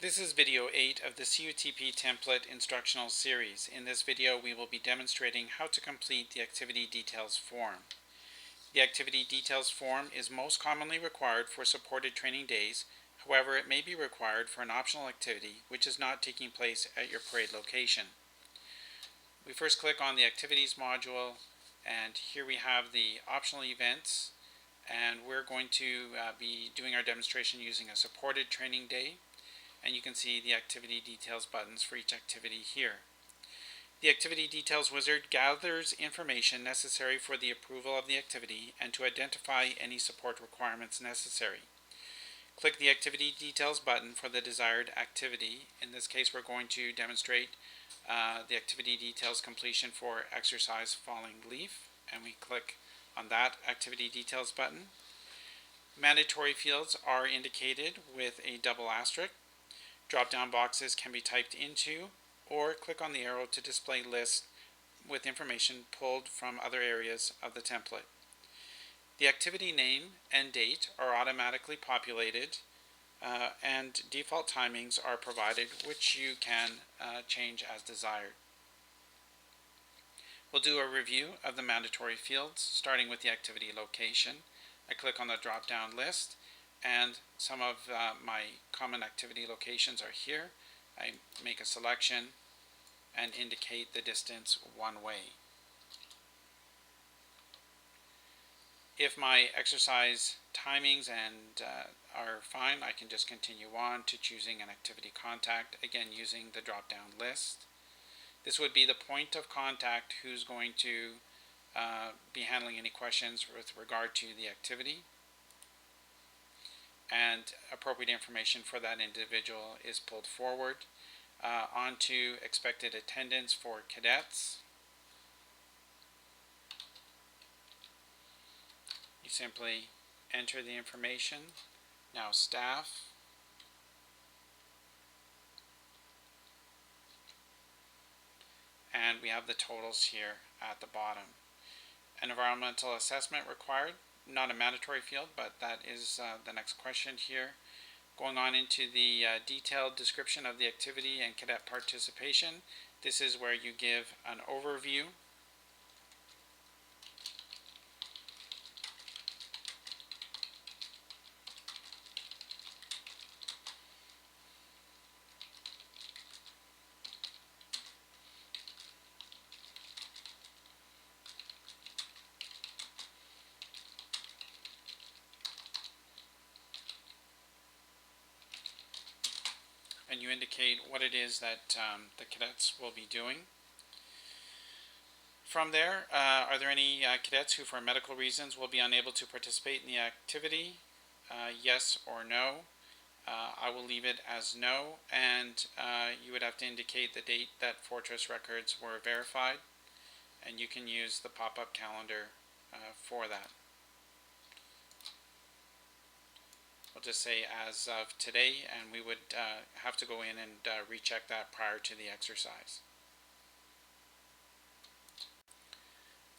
This is video 8 of the CUTP template instructional series. In this video, we will be demonstrating how to complete the activity details form. The activity details form is most commonly required for supported training days. However, it may be required for an optional activity which is not taking place at your parade location. We first click on the activities module, and here we have the optional events, and we're going to be doing our demonstration using a supported training day. And you can see the activity details buttons for each activity here. The activity details wizard gathers information necessary for the approval of the activity and to identify any support requirements necessary. Click the activity details button for the desired activity. In this case, we're going to demonstrate the activity details completion for exercise falling leaf, and we click on that activity details button. Mandatory fields are indicated with a double asterisk. Drop-down boxes can be typed into, or click on the arrow to display lists with information pulled from other areas of the template. The activity name and date are automatically populated, and default timings are provided, which you can change as desired. We'll do a review of the mandatory fields, starting with the activity location. I click on the drop-down list, and some of my common activity locations are here. I make a selection and indicate the distance one way. If my exercise timings are fine, I can just continue on to choosing an activity contact, again using the drop-down list. This would be the point of contact who's going to be handling any questions with regard to the activity, and appropriate information for that individual is pulled forward. Onto expected attendance for cadets. You simply enter the information. Now staff. And we have the totals here at the bottom. An environmental assessment required. Not a mandatory field, but that is the next question here. Going on into the detailed description of the activity and cadet participation. This is where you give an overview. And you indicate what it is that the cadets will be doing. From there, are there any cadets who for medical reasons will be unable to participate in the activity? Yes or no. I will leave it as no, and you would have to indicate the date that Fortress records were verified, and you can use the pop-up calendar for that. We'll just say as of today, and we would have to go in and recheck that prior to the exercise.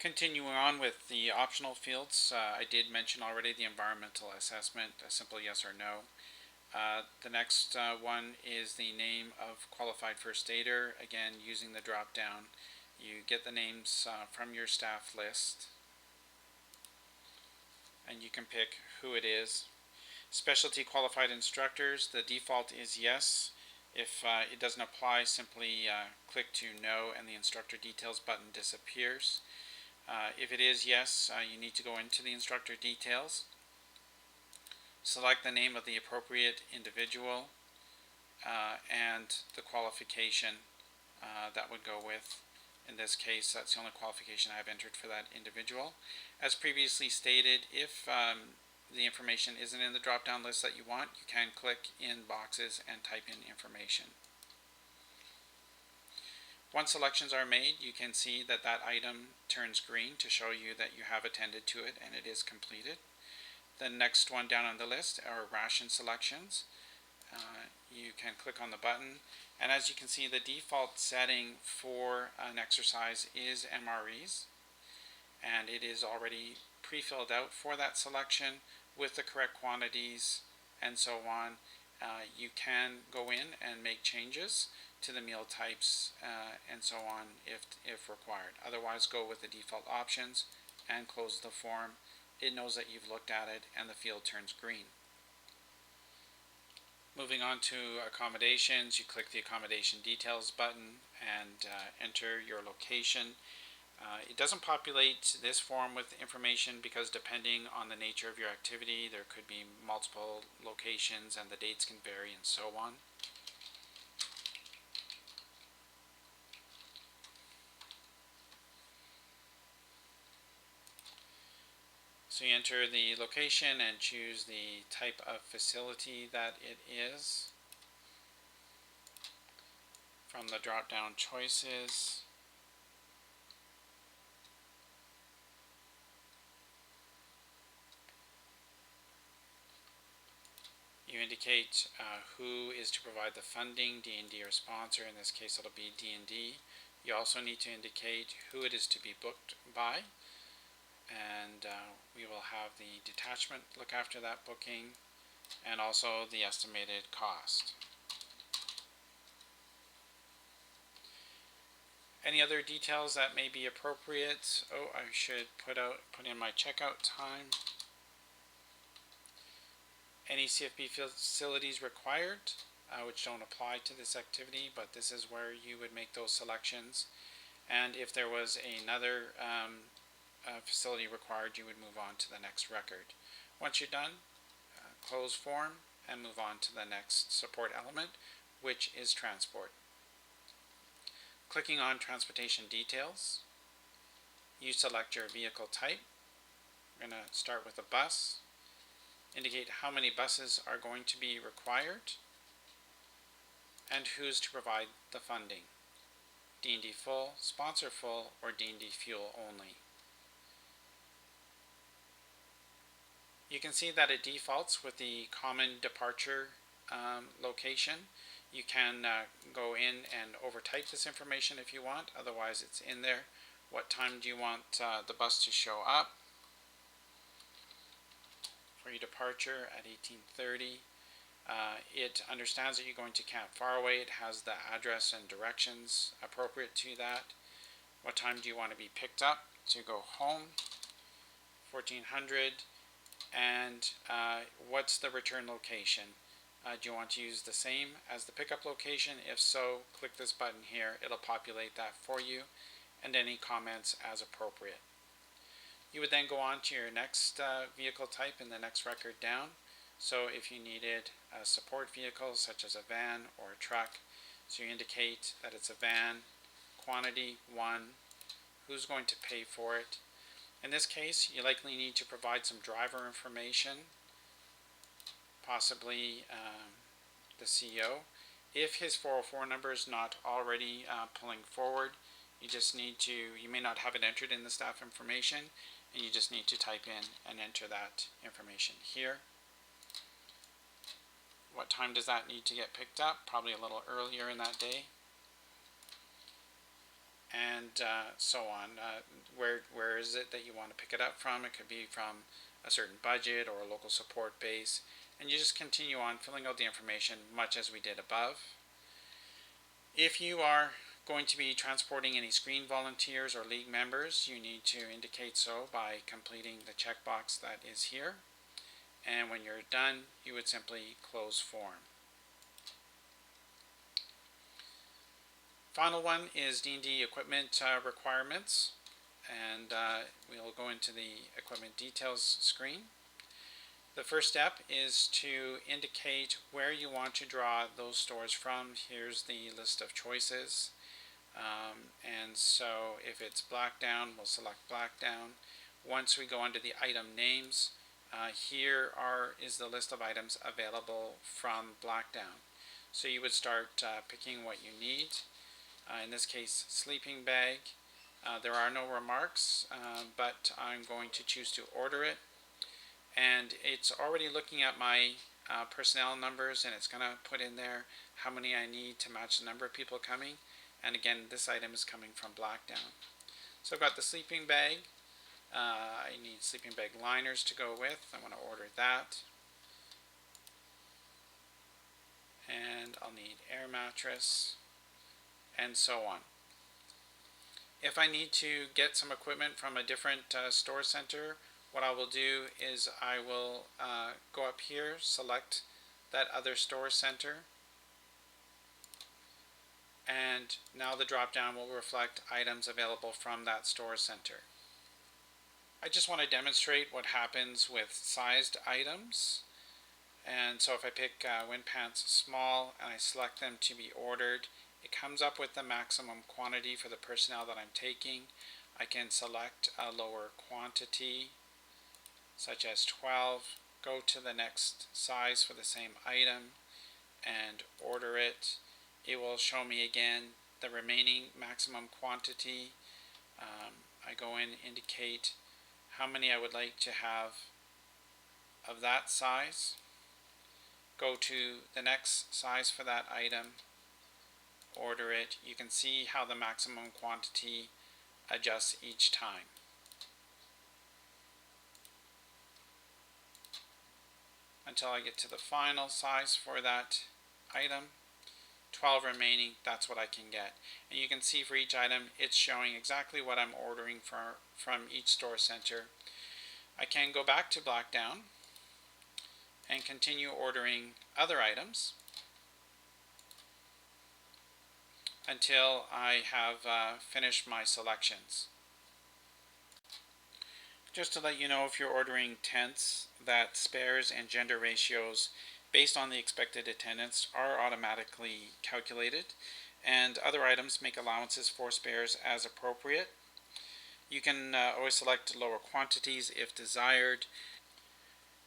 Continuing on with the optional fields, I did mention already the environmental assessment, a simple yes or no. The next one is the name of qualified first aider. Again, using the drop down, you get the names from your staff list, and you can pick who it is. Specialty qualified instructors, the default is yes. If it doesn't apply, simply click to no and the instructor details button disappears. If it is yes, you need to go into the instructor details, select the name of the appropriate individual and the qualification that would go with. In this case, that's the only qualification I have entered for that individual. As previously stated, if the information isn't in the drop-down list that you want, you can click in boxes and type in information. Once selections are made, you can see that that item turns green to show you that you have attended to it and it is completed. The next one down on the list are ration selections. You can click on the button, and as you can see, the default setting for an exercise is MREs, and it is already pre-filled out for that selection with the correct quantities and so on, You can go in and make changes to the meal types and so on if required. Otherwise, go with the default options and close the form. It knows that you've looked at it and the field turns green. Moving on to accommodations, you click the accommodation details button and enter your location. It doesn't populate this form with information because depending on the nature of your activity, there could be multiple locations and the dates can vary and so on. So you enter the location and choose the type of facility that it is from the drop-down choices. You indicate who is to provide the funding, D&D or sponsor. In this case, it'll be D&D. You also need to indicate who it is to be booked by, and we will have the detachment look after that booking, and also the estimated cost. Any other details that may be appropriate? Oh, I should put in my checkout time. Any CFB facilities required, which don't apply to this activity, but this is where you would make those selections. And if there was another facility required, you would move on to the next record. Once you're done, close form and move on to the next support element, which is transport. Clicking on transportation details, you select your vehicle type. We're going to start with a bus. Indicate how many buses are going to be required and who's to provide the funding. D&D full, sponsor full, or D&D fuel only. You can see that it defaults with the common departure location. You can go in and overtype this information if you want, otherwise it's in there. What time do you want the bus to show up? For your departure at 18:30. It understands that you're going to Camp Faraway. It has the address and directions appropriate to that. What time do you want to be picked up to go home? 1400. And what's the return location? Do you want to use the same as the pickup location? If so, click this button here. It'll populate that for you, and any comments as appropriate. You would then go on to your next vehicle type in the next record down. So if you needed a support vehicle such as a van or a truck, so you indicate that it's a van, quantity 1, who's going to pay for it. In this case, you likely need to provide some driver information, possibly the CEO. If his 404 number is not already pulling forward, you may not have it entered in the staff information, and you just need to type in and enter that information here. What time does that need to get picked up? Probably a little earlier in that day. And so on. Where is it that you want to pick it up from? It could be from a certain budget or a local support base. And you just continue on filling out the information much as we did above. If you are going to be transporting any screen volunteers or league members, you need to indicate so by completing the checkbox that is here. And when you're done, you would simply close form. Final one is D&D equipment requirements, and we'll go into the equipment details screen. The first step is to indicate where you want to draw those stores from. Here's the list of choices. And so if it's black down, we'll select black down. Once we go under the item names, here is the list of items available from black down. So you would start picking what you need. In this case, sleeping bag. There are no remarks, but I'm going to choose to order it. And it's already looking at my personnel numbers, and it's going to put in there how many I need to match the number of people coming. And again, this item is coming from black down. So I've got the sleeping bag. I need sleeping bag liners to go with. I want to order that. and I'll need air mattress, and so on. If I need to get some equipment from a different store center, what I will do is I will go up here, select that other store center, and now the drop down will reflect items available from that store center. I just want to demonstrate what happens with sized items. And so if I pick wind pants small and I select them to be ordered, it comes up with the maximum quantity for the personnel that I'm taking. I can select a lower quantity, such as 12, go to the next size for the same item, and order it. It will show me again the remaining maximum quantity. I go in, indicate how many I would like to have of that size. Go to the next size for that item, order it. You can see how the maximum quantity adjusts each time. Until I get to the final size for that item. 12 remaining, that's what I can get. And you can see for each item, it's showing exactly what I'm ordering from each store center. I can go back to Blackdown and continue ordering other items until I have finished my selections. Just to let you know, if you're ordering tents, that spares and gender ratios based on the expected attendance are automatically calculated, and other items make allowances for spares as appropriate. You can always select lower quantities if desired.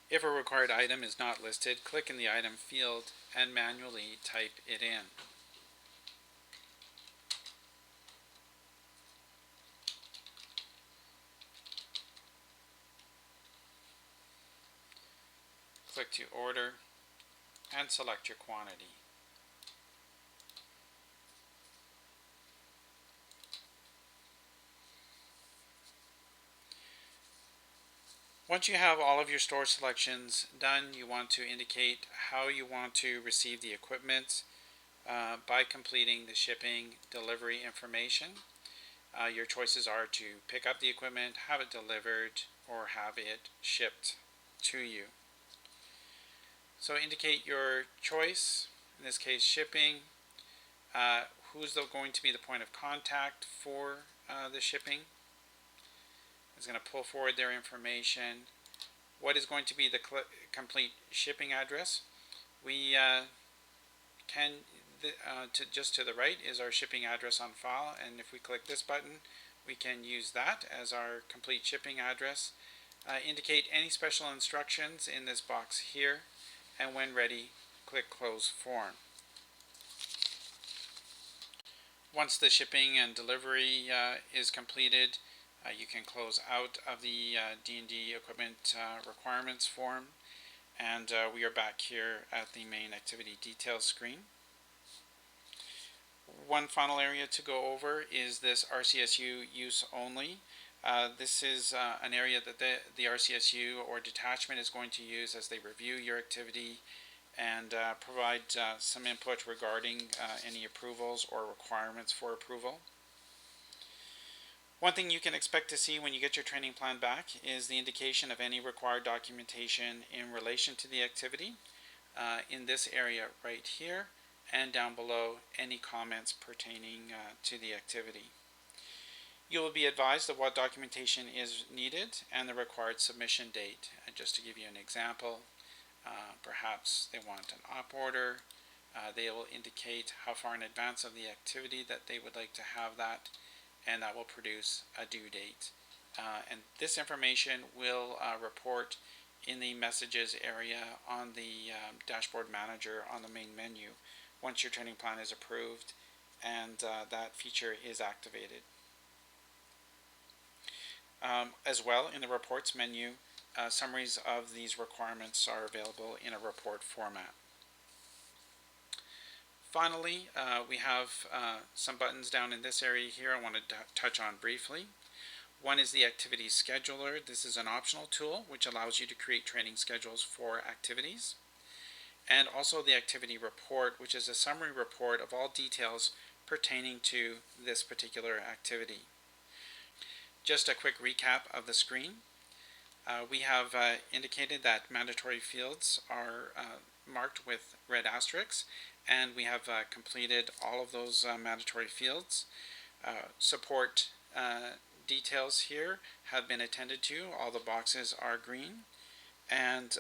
If a required item is not listed, click in the item field and manually type it in. Click to order and select your quantity. Once you have all of your store selections done, you want to indicate how you want to receive the equipment by completing the shipping delivery information. Your choices are to pick up the equipment, have it delivered, or have it shipped to you. So indicate your choice, in this case shipping, who's going to be the point of contact for the shipping. It's going to pull forward their information. What is going to be the complete shipping address? We just to the right is our shipping address on file, and if we click this button, we can use that as our complete shipping address. Indicate any special instructions in this box here, and when ready, click Close Form. Once the shipping and delivery is completed, you can close out of the D&D equipment requirements form, and we are back here at the main activity details screen. One final area to go over is this RCSU use only. This is an area that the RCSU or detachment is going to use as they review your activity and provide some input regarding any approvals or requirements for approval. One thing you can expect to see when you get your training plan back is the indication of any required documentation in relation to the activity. In this area right here, and down below, any comments pertaining to the activity. You will be advised of what documentation is needed and the required submission date. And just to give you an example, perhaps they want an op order. They will indicate how far in advance of the activity that they would like to have that, and that will produce a due date. And this information will report in the messages area on the dashboard manager on the main menu once your training plan is approved and that feature is activated. As well, in the reports menu, summaries of these requirements are available in a report format. Finally, we have some buttons down in this area here I wanted to touch on briefly. One is the activity scheduler. This is an optional tool which allows you to create training schedules for activities. and also the activity report, which is a summary report of all details pertaining to this particular activity. Just a quick recap of the screen. We have indicated that mandatory fields are marked with red asterisks, and we have completed all of those mandatory fields. Support details here have been attended to. All the boxes are green. And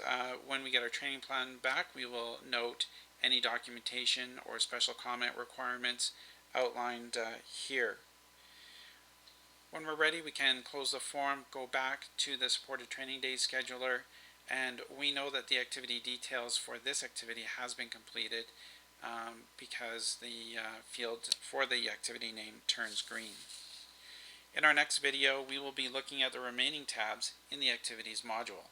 when we get our training plan back, we will note any documentation or special comment requirements outlined here. When we're ready, we can close the form, go back to the supported training day scheduler, and we know that the activity details for this activity has been completed because the field for the activity name turns green. In our next video, we will be looking at the remaining tabs in the activities module.